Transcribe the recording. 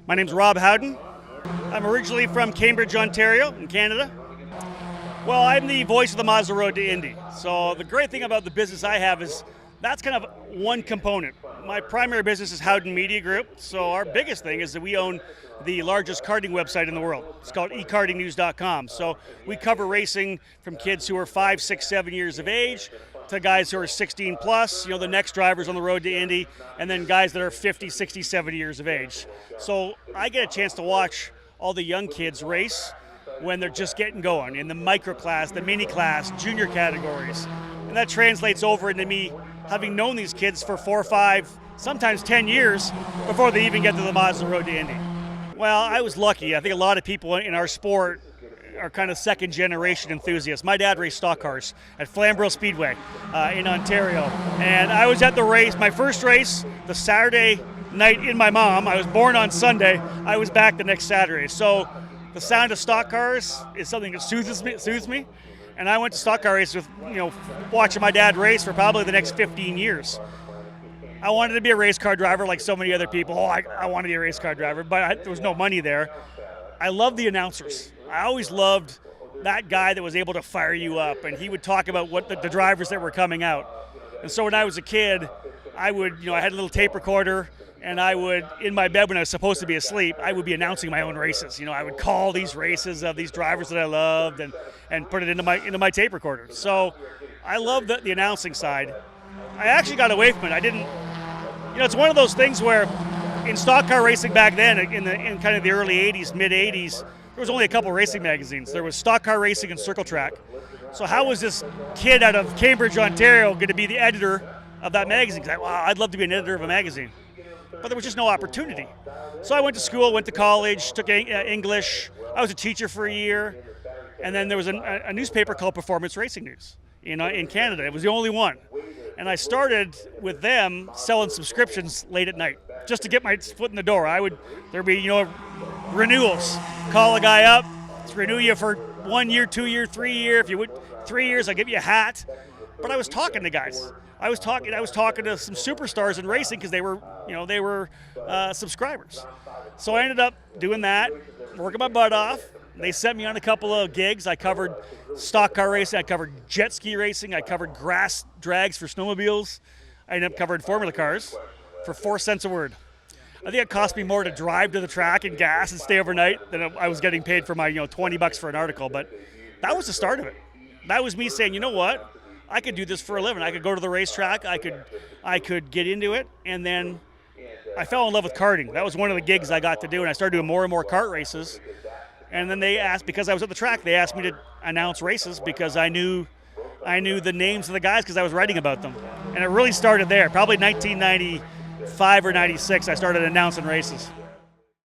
My name's Rob Howden. I'm originally from Cambridge, Ontario, in Canada. Well, I'm the voice of the Mazda Road to Indy. So the great thing about the business I have is that's kind of one component. My primary business is Howden Media Group. So our biggest thing is that we own the largest karting website in the world. It's called ekartingnews.com. So we cover racing from kids who are 5, 6, 7 years of age to guys who are 16 plus, the next drivers on the road to Indy, and then guys that are 50, 60, 70 years of age. So I get a chance to watch all the young kids race when they're just getting going in the micro class, the mini class, junior categories. And that translates over into me having known these kids for 4, 5, sometimes 10 years before they even get to the Mazda Road to Indy. Well, I was lucky. I think a lot of people in our sport are kind of second generation enthusiasts. My dad raced stock cars at Flamborough Speedway in Ontario. And I was at the race, my first race, the Saturday night in my mom. I was born on Sunday. I was back the next Saturday. So the sound of stock cars is something that soothes me. And I went to stock car races with, watching my dad race for probably the next 15 years. I wanted to be a race car driver like so many other people. I wanted to be a race car driver, but there was no money there. I loved the announcers. I always loved that guy that was able to fire you up, and he would talk about what the drivers that were coming out. And so when I was a kid, I would, I had a little tape recorder, and I would, in my bed when I was supposed to be asleep, I would be announcing my own races. I would call these races of these drivers that I loved and put it into my tape recorder. So I loved the announcing side. I actually got away from it. I didn't, it's one of those things where in stock car racing back then, in kind of the early 80s, mid 80s, there was only a couple racing magazines. There was Stock Car Racing and Circle Track. So how was this kid out of Cambridge, Ontario going to be the editor of that magazine? I'd love to be an editor of a magazine. But there was just no opportunity. So I went to school, went to college, took English. I was a teacher for a year. And then there was a newspaper called Performance Racing News in Canada. It was the only one. And I started with them selling subscriptions late at night just to get my foot in the door. There'd be, renewals. Call a guy up, renew you for 1 year, 2 year, 3 year. If you would 3 years, I'd give you a hat. But I was talking to guys. I was talking to some superstars in racing because they were subscribers. So I ended up doing that, working my butt off. They sent me on a couple of gigs. I covered stock car racing. I covered jet ski racing. I covered grass drags for snowmobiles. I ended up covering formula cars for 4 cents a word. I think it cost me more to drive to the track and gas and stay overnight than I was getting paid for my $20 for an article. But that was the start of it. That was me saying, you know what? I could do this for a living. I could go to the racetrack. I could get into it. And then I fell in love with karting. That was one of the gigs I got to do. And I started doing more and more kart races. And then they asked, because I was at the track, they asked me to announce races because I knew the names of the guys because I was writing about them. And it really started there. Probably 1995 or 96, I started announcing races.